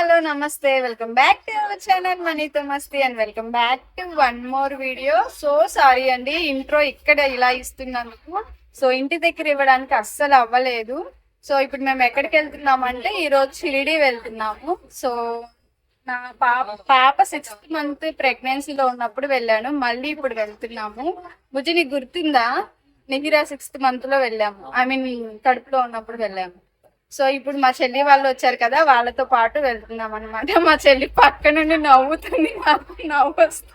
Hello నమస్తే, welcome back to our channel మనీతో మస్తీ and welcome back to one more video. So sorry అండి, intro ఇక్కడ ఇలా ఇస్తున్నందుకు. సో ఇంటి దగ్గర ఇవ్వడానికి అస్సలు అవ్వలేదు. సో ఇప్పుడు మేము ఎక్కడికి వెళ్తున్నాము అంటే ఈ రోజు షిరిడి వెళ్తున్నాము. సో నా పాప 6th month ప్రెగ్నెన్సీలో ఉన్నప్పుడు వెళ్ళాను, మళ్ళీ ఇప్పుడు వెళ్తున్నాము. బుజ్జి నీకు గుర్తుందా? నిహిరా 6th month లో వెళ్ళాము, ఐ మీన్ కడుపులో ఉన్నప్పుడు వెళ్ళాము. సో ఇప్పుడు మా చెల్లి వాళ్ళు వచ్చారు కదా, వాళ్ళతో పాటు వెళ్తున్నాం అనమాట. మా చెల్లి పక్క నుండి నవ్వుతుంది, నాకు నవ్వు వస్తుంది.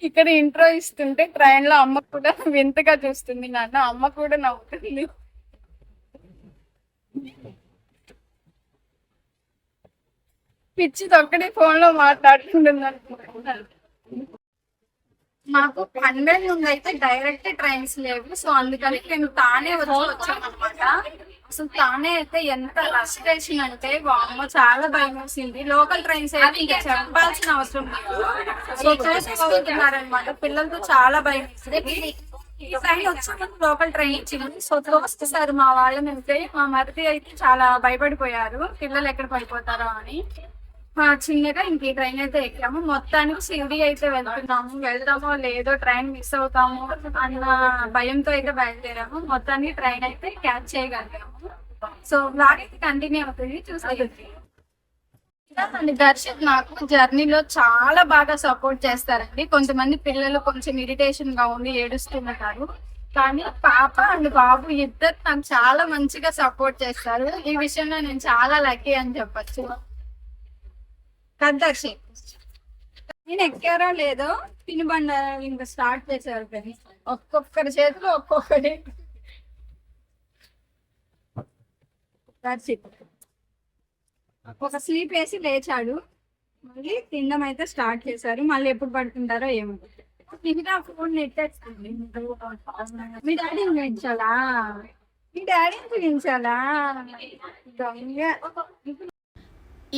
ఇక్కడ ఇంట్రో ఇస్తుంటే ట్రైన్ లో అమ్మ కూడా వింతగా చూస్తుంది, నాన్న అమ్మ కూడా నవ్వుతుంది. పిచ్చిది ఒక్కడే ఫోన్ లో మాట్లాడుకుంటుంది అనుకుంటున్నాను. మాకు 100 నుండి అయితే డైరెక్ట్ ట్రైన్స్ లేవు. సో అందుకని మేము తానే వచ్చాం అనమాట. అసలు తానే అయితే ఎంత రష్ స్టేషన్ అంటే అమ్మ చాలా భయం వేసింది. లోకల్ ట్రైన్స్ అయితే ఇంకా చెప్పాల్సిన అవసరం లేదు. సో చూసుకుంటున్నారనమాట, పిల్లలతో చాలా భయం వేసింది. ఈ ట్రైన్ వచ్చిన లోకల్ ట్రైన్ ఇచ్చింది. సో వస్తారు మా వాళ్ళని అయితే, మా మరిది అయితే చాలా భయపడిపోయారు, పిల్లలు ఎక్కడ పడిపోతారో అని. చిన్నగా ఇంక ఈ ట్రైన్ అయితే ఎక్కాము. మొత్తానికి షిరిడి అయితే వెళ్తున్నాము. వెళ్దామో లేదో, ట్రైన్ మిస్ అవుతాము అన్న భయంతో అయితే బయలుదేరాము. మొత్తానికి ట్రైన్ అయితే క్యాచ్ చేయగలిగాము. సో బ్లాగ్ అయితే కంటిన్యూ అవుతుంది, చూసేయండి. దర్శన్ నాకు జర్నీలో చాలా బాగా సపోర్ట్ చేస్తారండి. కొంతమంది పిల్లలు కొంచెం ఇరిటేషన్ గా ఉండి ఏడుస్తుంటారు, కానీ పాప అండ్ బాబు ఇద్దరు నాకు చాలా మంచిగా సపోర్ట్ చేస్తారు. ఈ విషయంలో నేను చాలా లక్కీ అని చెప్పచ్చు. కద్దర్శి నేను ఎక్కారో లేదో, తినుబండారాలు ఇంకా స్టార్ట్ చేశారు. కానీ ఒక్కొక్కరి చేతిలో ఒక్కొక్కటి. ఒక స్లీప్ వేసి లేచాడు, మళ్ళీ తినడం అయితే స్టార్ట్ చేశారు. మళ్ళీ ఎప్పుడు పడుతుంటారో ఏమో. మిగతా ఫోన్ నెట్టేస్తుంది. మీ డాడీని చూపించాలా? మీ డాడీని చూపించాలా?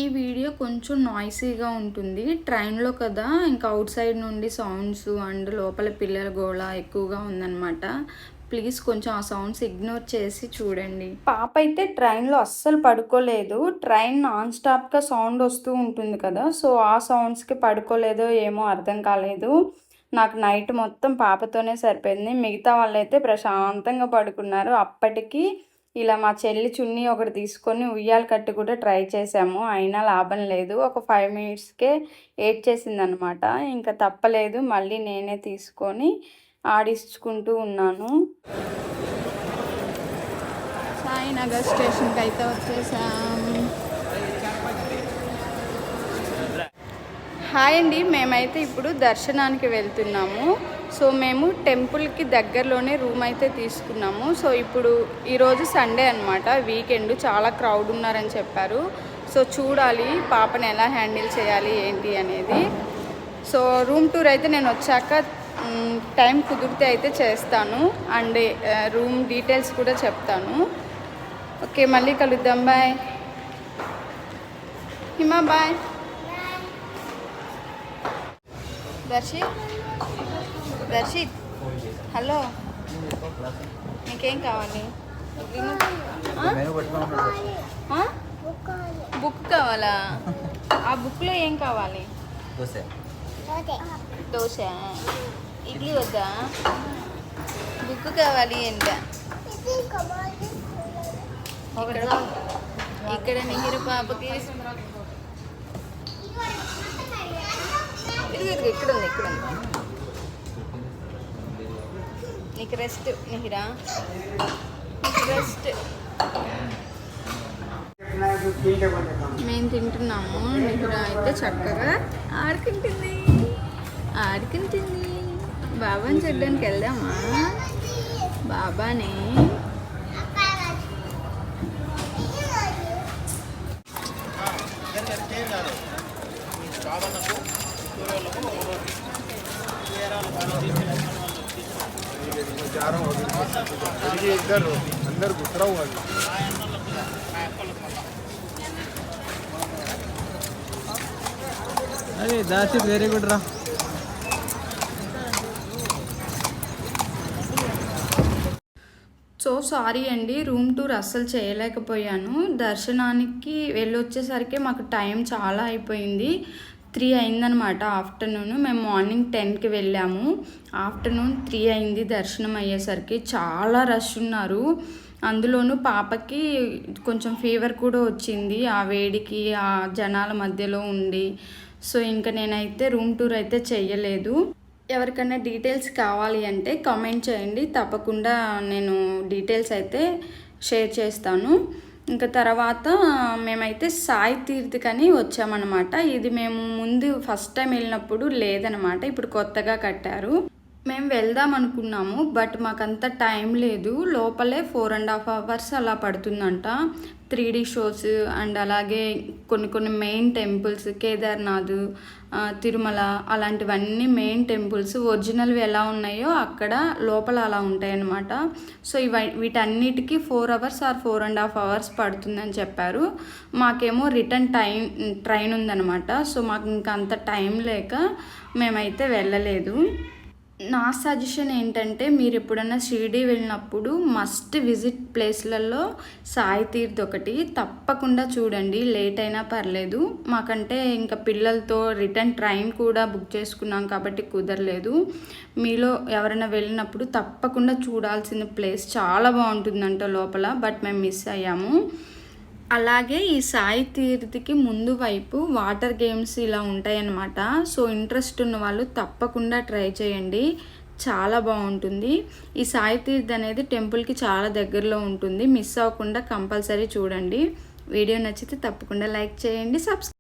ఈ వీడియో కొంచెం నాయిసీగా ఉంటుంది, ట్రైన్లో కదా, ఇంకా అవుట్ సైడ్ నుండి సౌండ్స్ అండ్ లోపల పిల్లల గోళ ఎక్కువగా ఉందన్నమాట. ప్లీజ్ కొంచెం ఆ సౌండ్స్ ఇగ్నోర్ చేసి చూడండి. పాప అయితే ట్రైన్లో అస్సలు పడుకోలేదు. ట్రైన్ నాన్ స్టాప్గా సౌండ్ వస్తూ ఉంటుంది కదా, సో ఆ సౌండ్స్కి పడుకోలేదో ఏమో అర్థం కాలేదు. నాకు నైట్ మొత్తం పాపతోనే సరిపోయింది. మిగతా వాళ్ళైతే ప్రశాంతంగా పడుకున్నారు. అప్పటికి ఇలా మా చెల్లి చున్నీ ఒకటి తీసుకొని ఉయ్యాల కట్టి కూడా ట్రై చేసాము, అయినా లాభం లేదు. ఒక 5 minutesకే ఏడ్చేసింది అనమాట. ఇంకా తప్పలేదు, మళ్ళీ నేనే తీసుకొని ఆడించుకుంటూ ఉన్నాను. సాయినగర్ స్టేషన్కి అయితే వచ్చేసాం. హాయ్ అండి, మేమైతే ఇప్పుడు దర్శనానికి వెళ్తున్నాము. సో మేము టెంపుల్కి దగ్గరలోనే రూమ్ అయితే తీసుకున్నాము. సో ఇప్పుడు ఈరోజు సండే అనమాట, వీకెండ్, చాలా క్రౌడ్ ఉన్నారని చెప్పారు. సో చూడాలి పాపని ఎలా హ్యాండిల్ చేయాలి ఏంటి అనేది. సో రూమ్ టూర్ అయితే నేను వచ్చాక టైం కుదిరితే అయితే చేస్తాను, అండ్ రూమ్ డీటెయిల్స్ కూడా చెప్తాను. ఓకే, మళ్ళీ కలుద్దాం. Bye Hima, bye. Darshit hello, నీకేం కావాలి? బుక్ కావాలా? ఆ బుక్లో ఏం కావాలి? దోశ, ఇడ్లీ వద్దా? బుక్ కావాలి ఏంట? ఇక్కడ నిహిర పాపకి ఇక్కడ ఉంది, ఇక్కడ ఉంది. నీకు రెస్ట్ నిహిరా, నీకు రెస్ట్. మేము తింటున్నాము, నిహిరా అయితే చక్కగా ఆడుకుంటుంది. బాబాని చూడడానికి వెళ్దామా? బాబాని अंदर घुसरा हुआ है। अरे दैट्स इट, वेरी गुड रा। సో సో సారీ అండి, రూమ్ టూర్ అస్సలు చేయలేకపోయాను. దర్శనానికి వెళ్ళొచ్చేసరికి మాకు టైం చాలా అయిపోయింది. 3 అయిందనమాట ఆఫ్టర్నూన్. మేము మార్నింగ్ 10కి వెళ్ళాము. ఆఫ్టర్నూన్ 3 అయింది దర్శనం అయ్యేసరికి. చాలా రష్ ఉన్నారు. అందులోనూ పాపకి కొంచెం ఫీవర్ కూడా వచ్చింది ఆ వేడికి, ఆ జనాల మధ్యలో ఉండి. సో ఇంకా నేనైతే రూమ్ టూర్ అయితే చెయ్యలేదు. ఎవరికైనా డీటెయిల్స్ కావాలి అంటే కామెంట్ చేయండి, తప్పకుండా నేను డీటెయిల్స్ అయితే షేర్ చేస్తాను. ఇంకా తర్వాత మేమైతే సాయి తీర్థకని వచ్చామన్నమాట. ఇది మేము ముందు ఫస్ట్ టైం వెళ్ళినప్పుడు లేదనమాట, ఇప్పుడు కొత్తగా కట్టారు. మేము వెళ్దాం అనుకున్నాము, బట్ మాకంత టైం లేదు. లోపలే 4.5 hours అలా పడుతుందంట. 3D షోస్ అండ్ అలాగే కొన్ని మెయిన్ టెంపుల్స్, కేదార్నాథ్, తిరుమల, అలాంటివన్నీ మెయిన్ టెంపుల్స్ ఒరిజినల్వి ఎలా ఉన్నాయో అక్కడ లోపల అలా ఉంటాయన్నమాట. సో వీటన్నిటికీ 4 hours ఆర్ 4.5 hours పడుతుందని చెప్పారు. మాకేమో రిటర్న్ ట్రైన్ ఉందన్నమాట. సో మాకు ఇంకా అంత టైం లేక మేమైతే వెళ్ళలేదు. నా సజెషన్ ఏంటంటే, మీరు ఎప్పుడైనా షిరిడి వెళ్ళినప్పుడు మస్ట్ విజిట్ ప్లేస్లలో సాయి తీర్థ్ ఒకటి తప్పకుండా చూడండి. లేట్ అయినా పర్లేదు. మాకంటే ఇంకా పిల్లలతో రిటర్న్ ట్రైన్ కూడా బుక్ చేసుకున్నాం కాబట్టి కుదరలేదు. మీలో ఎవరైనా వెళ్ళినప్పుడు తప్పకుండా చూడాల్సిన ప్లేస్, చాలా బాగుంటుందంట లోపల, బట్ మేము మిస్ అయ్యాము. అలాగే ఈ సాయి తీర్థకి ముందు వైపు వాటర్ గేమ్స్ ఇలా ఉంటాయన్నమాట. సో ఇంట్రెస్ట్ ఉన్న వాళ్ళు తప్పకుండా ట్రై చేయండి, చాలా బాగుంటుంది. ఈ సాయి తీర్థ్ అనేది టెంపుల్కి చాలా దగ్గరలో ఉంటుంది. మిస్ అవ్వకుండా కంపల్సరీ చూడండి. వీడియో నచ్చితే తప్పకుండా లైక్ చేయండి, సబ్స్క్రైబ్